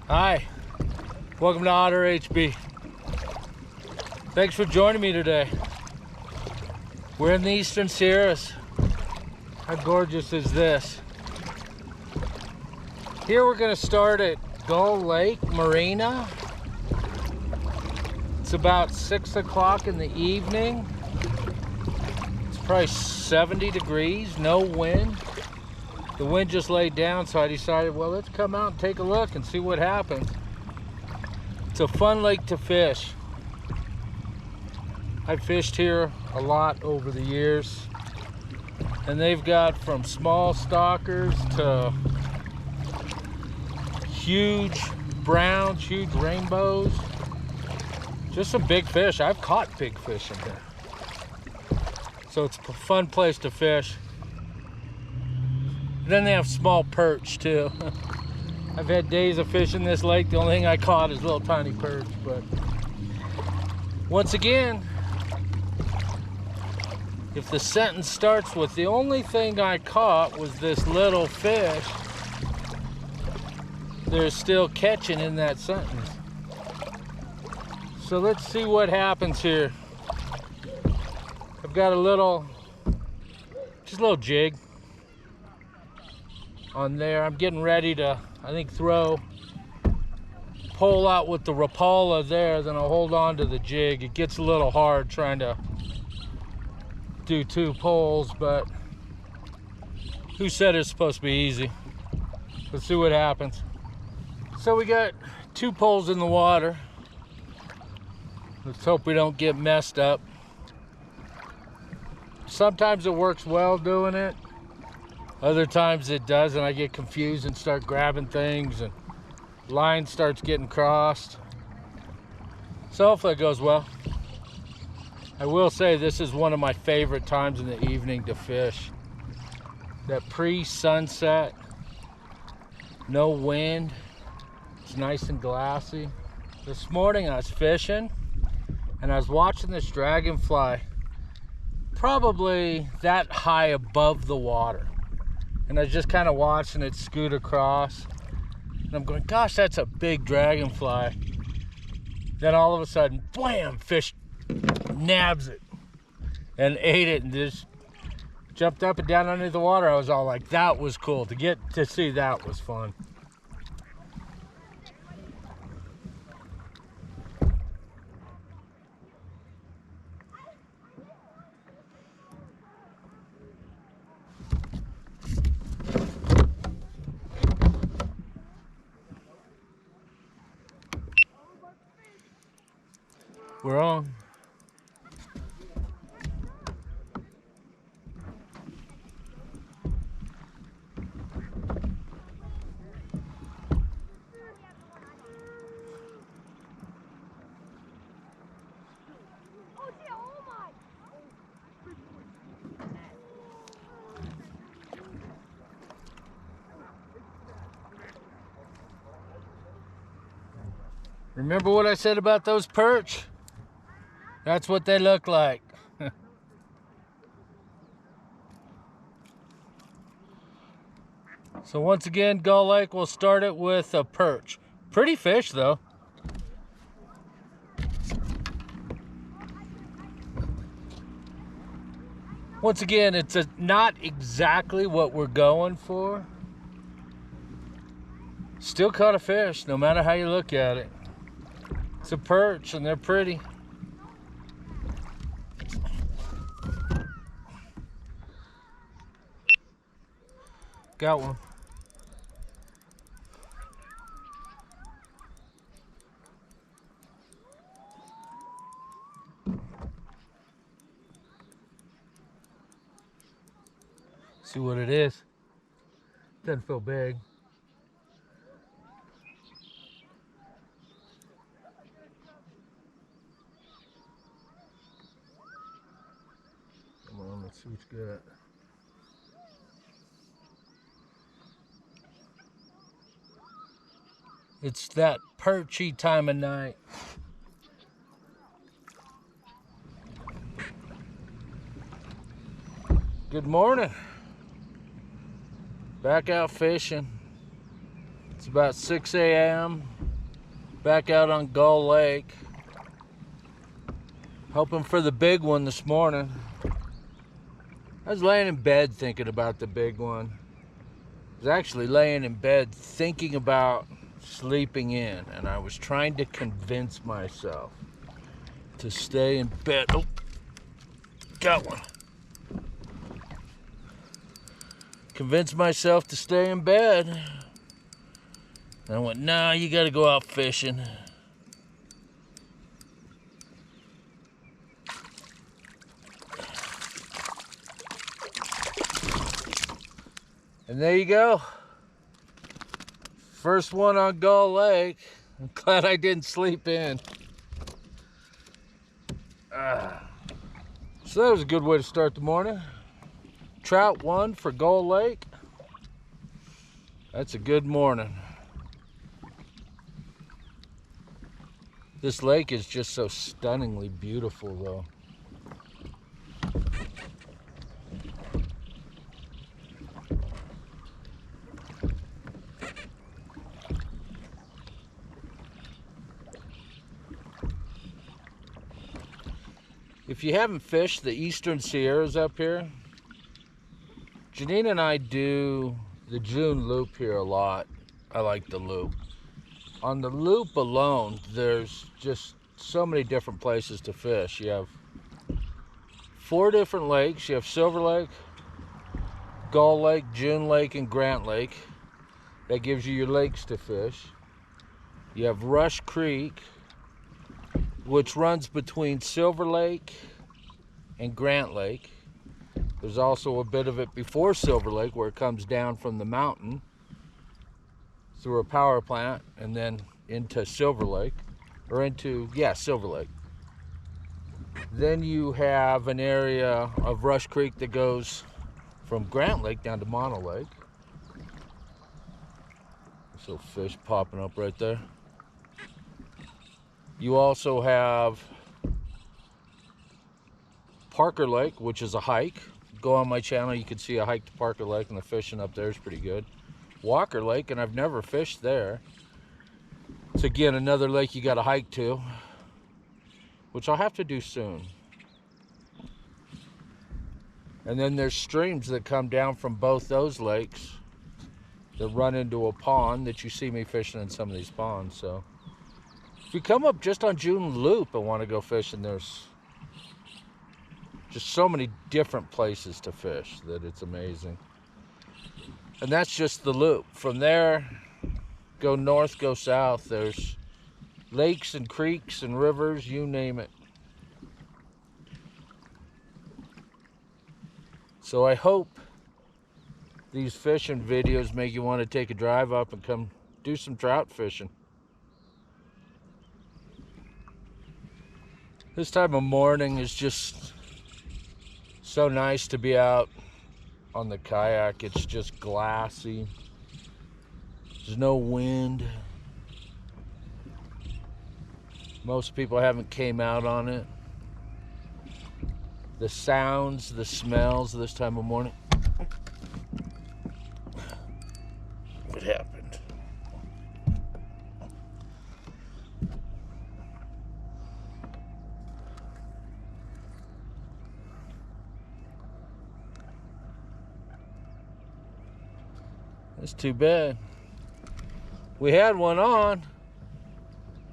Hi, welcome to Otter HB. Thanks for joining me today. We're in the Eastern Sierras. How gorgeous is this? Here we're gonna start at Gull Lake Marina. It's about 6 o'clock in the evening. It's probably 70 degrees, no wind. The wind just laid down, so I decided, well, let's come out and take a look and see what happens. It's a fun lake to fish. I've fished here a lot over the years, and they've got from small stalkers to huge browns, huge rainbows. Just some big fish. I've caught big fish in here. So it's a fun place to fish. Then they have small perch too. I've had days of fishing this lake. The only thing I caught is little tiny perch. But once again, if the sentence starts with the only thing I caught was this little fish, there's still catching in that sentence. So let's see what happens here. I've got a little, just a little jig on there. I'm getting ready to, I think, pull out with the Rapala there, then I'll hold on to the jig. It gets a little hard trying to do 2 pulls, but who said it's supposed to be easy? Let's see what happens. So we got 2 poles in the water. Let's hope we don't get messed up. Sometimes it works well doing it. Other times it doesn't. I get confused and start grabbing things and line starts getting crossed. So hopefully it goes well. I will say this is one of my favorite times in the evening to fish. That pre-sunset, no wind, it's nice and glassy. This morning I was fishing and I was watching this dragonfly probably that high above the water. And I was just kind of watching it scoot across. And I'm going, gosh, that's a big dragonfly. Then all of a sudden, blam, fish nabs it and ate it and just jumped up and down under the water. I was all like, that was cool. To get to see that was fun. We're on. Remember what I said about those perch? That's what they look like. So once again, Gull Lake, we'll start it with a perch. Pretty fish though. Once again, it's not exactly what we're going for. Still caught a fish, no matter how you look at it. It's a perch and they're pretty. Got one. See what it is. Doesn't feel big. Come on, let's see what you got. It's that perchy time of night. Good morning. Back out fishing. It's about 6 a.m. Back out on Gull Lake. Hoping for the big one this morning. I was laying in bed thinking about the big one. I was actually laying in bed thinking about sleeping in, and I was trying to convince myself to stay in bed. Oh, got one. Convinced myself to stay in bed. And I went, nah, you gotta go out fishing. And there you go. First one on Gull Lake. I'm glad I didn't sleep in. So that was a good way to start the morning. Trout one for Gull Lake. That's a good morning. This lake is just so stunningly beautiful though. If you haven't fished the Eastern Sierras up here, Janine and I do the June loop here a lot. I like the loop. On the loop alone, there's just so many different places to fish. You have 4 different lakes. You have Silver Lake, Gull Lake, June Lake, and Grant Lake. That gives you your lakes to fish. You have Rush Creek, which runs between Silver Lake and Grant Lake. There's also a bit of it before Silver Lake where it comes down from the mountain through a power plant and then into Silver Lake, or into, yeah, Silver Lake. Then you have an area of Rush Creek that goes from Grant Lake down to Mono Lake. There's little fish popping up right there. You also have Parker Lake, which is a hike. Go on my channel, you can see a hike to Parker Lake, and the fishing up there is pretty good. Walker Lake, and I've never fished there. It's again another lake you got to hike to, which I'll have to do soon. And then there's streams that come down from both those lakes that run into a pond that you see me fishing in some of these ponds. So if you come up just on June Loop and want to go fishing, there's just so many different places to fish that it's amazing. And that's just the loop. From there, go north, go south. There's lakes and creeks and rivers, you name it. So I hope these fishing videos make you want to take a drive up and come do some trout fishing. This time of morning is just so nice to be out on the kayak. It's just glassy. There's no wind. Most people haven't came out on it. The sounds, the smells this time of morning. What happened? That's too bad. We had one on.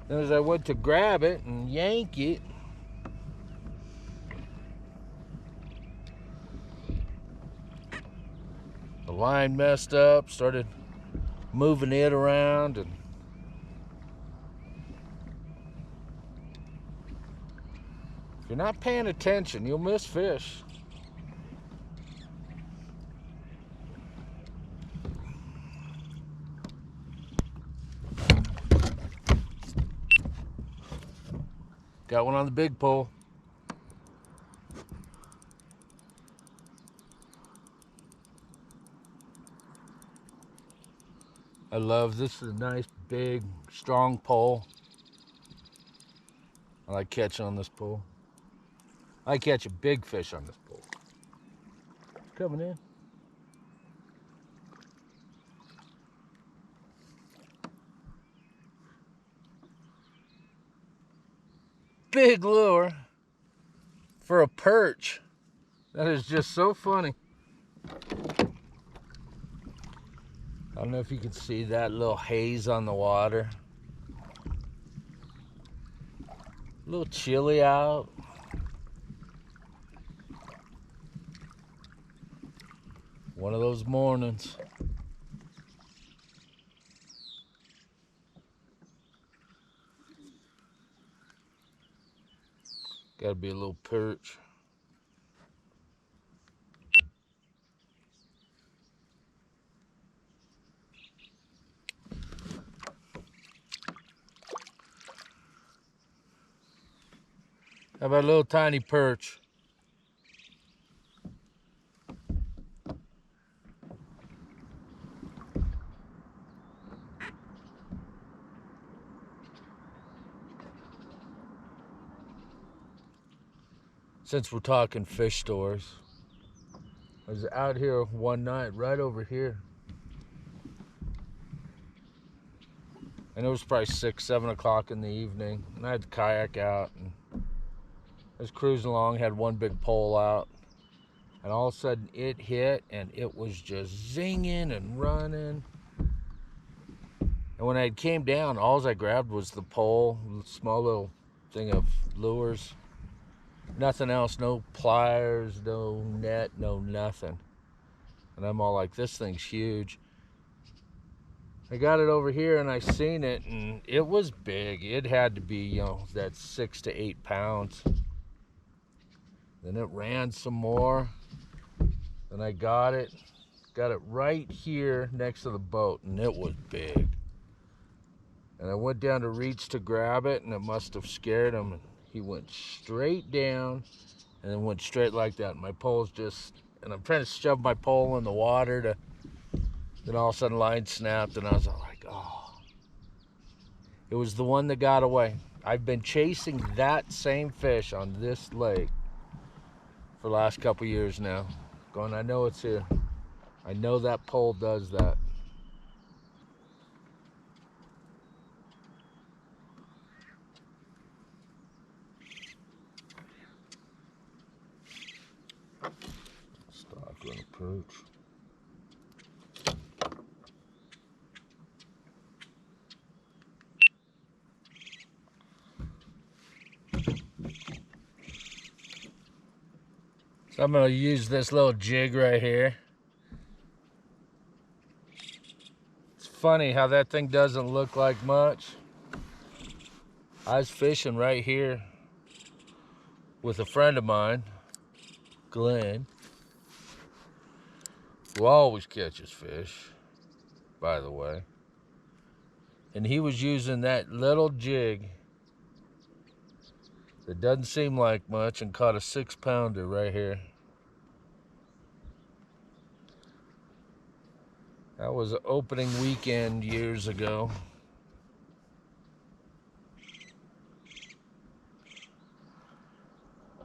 Then as I went to grab it and yank it, the line messed up, started moving it around, and if you're not paying attention, you'll miss fish. Got one on the big pole. I love this. Is a nice, big, strong pole. I like catching on this pole. I catch a big fish on this pole. It's coming in. big lure for a perch. That is just so funny. I don't know if you can see that little haze on the water. A little chilly out. One of those mornings. Gotta be a little perch. How about a little tiny perch? Since we're talking fish stores, I was out here one night, right over here. And it was probably 6, 7 o'clock in the evening. And I had the kayak out and I was cruising along, had one big pole out. And all of a sudden it hit and it was just zinging and running. And when I came down, all I grabbed was the pole, small little thing of lures. Nothing else, no pliers, no net, no nothing. And I'm all like, this thing's huge. I got it over here and I seen it and it was big. It had to be, you know, that 6 to 8 pounds. Then it ran some more. Then I got it right here next to the boat and it was big. And I went down to reach to grab it and it must have scared him. And he went straight down and then went straight like that. My pole's just, and I'm trying to shove my pole in the water to, then all of a sudden line snapped and I was all like, oh. It was the one that got away. I've been chasing that same fish on this lake for the last couple years now. Going, I know it's here. I know that pole does that. Stock on a perch. So I'm going to use this little jig right here. It's funny how that thing doesn't look like much. I was fishing right here with a friend of mine, Glenn, who always catches fish, by the way. And he was using that little jig that doesn't seem like much and caught a 6-pounder right here. That was opening weekend years ago.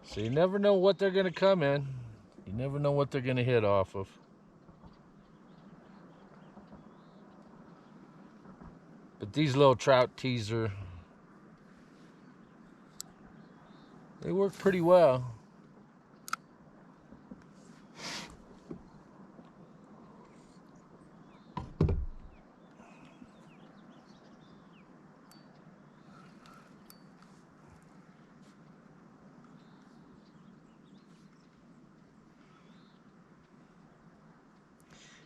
So you never know what they're gonna come in. You never know what they're gonna hit off of. But these little trout teaser, they work pretty well.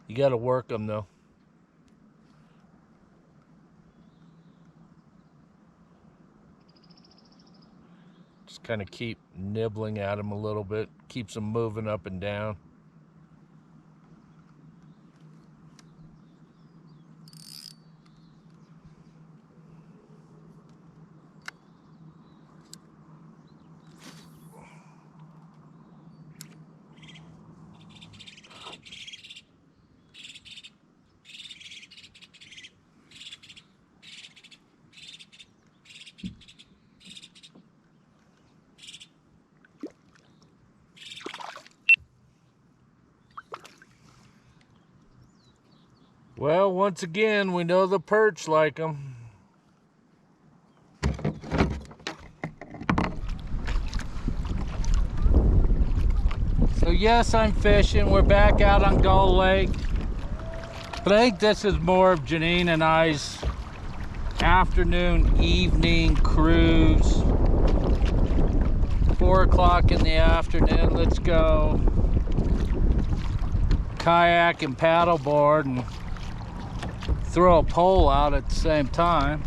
You gotta work them though. Just kind of keep nibbling at them a little bit, keeps them moving up and down. Well, once again, we know the perch like them. So yes, I'm fishing. We're back out on Gull Lake. But I think this is more of Janine and I's afternoon, evening cruise. 4 o'clock in the afternoon, let's go kayak and paddleboard and throw a pole out at the same time.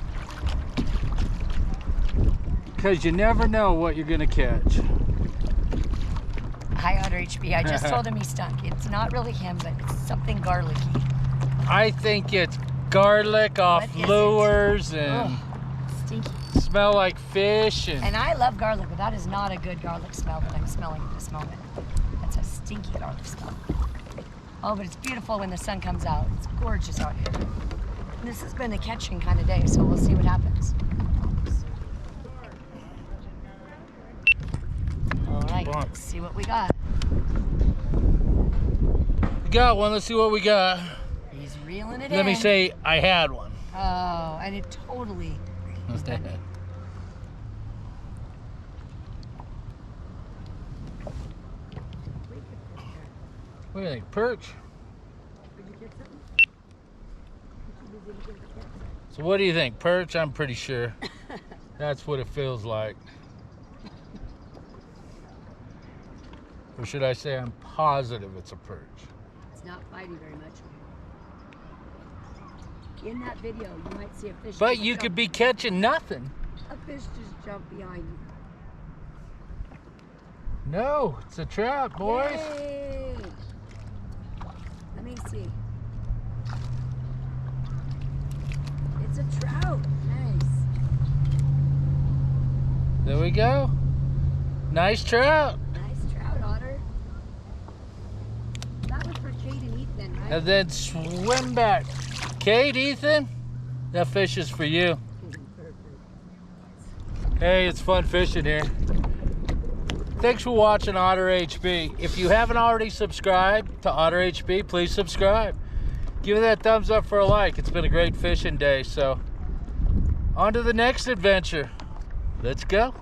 Because you never know what you're gonna catch. Hi, Otter HB. I just told him he stunk. It's not really him, but it's something garlicky. I think it's garlic off lures and stinky. Smell like fish. And I love garlic, but that is not a good garlic smell that I'm smelling at this moment. That's a stinky garlic smell. Oh, but it's beautiful when the sun comes out. It's gorgeous out here. And this has been a catching kind of day, so we'll see what happens. All right, let's see what we got. We got one. Let's see what we got. He's reeling it in. Let me say I had one. Oh, and it totally... What do you think? Perch? So what do you think? Perch? I'm pretty sure. That's what it feels like. Or should I say I'm positive it's a perch? It's not fighting very much. In that video, you might see a fish. But you could be catching nothing. A fish just jumped behind you. No, it's a trout, boys. Yay. Let me see. It's a trout. Nice. There we go. Nice trout. Nice trout, Otter. That was for Kate and Ethan, right? And then swim back. Kate, Ethan, that fish is for you. Hey, it's fun fishing here. Thanks for watching Otter HB. If you haven't already subscribed to Otter HB, please subscribe. Give it that thumbs up for a like. It's been a great fishing day. So, on to the next adventure. Let's go.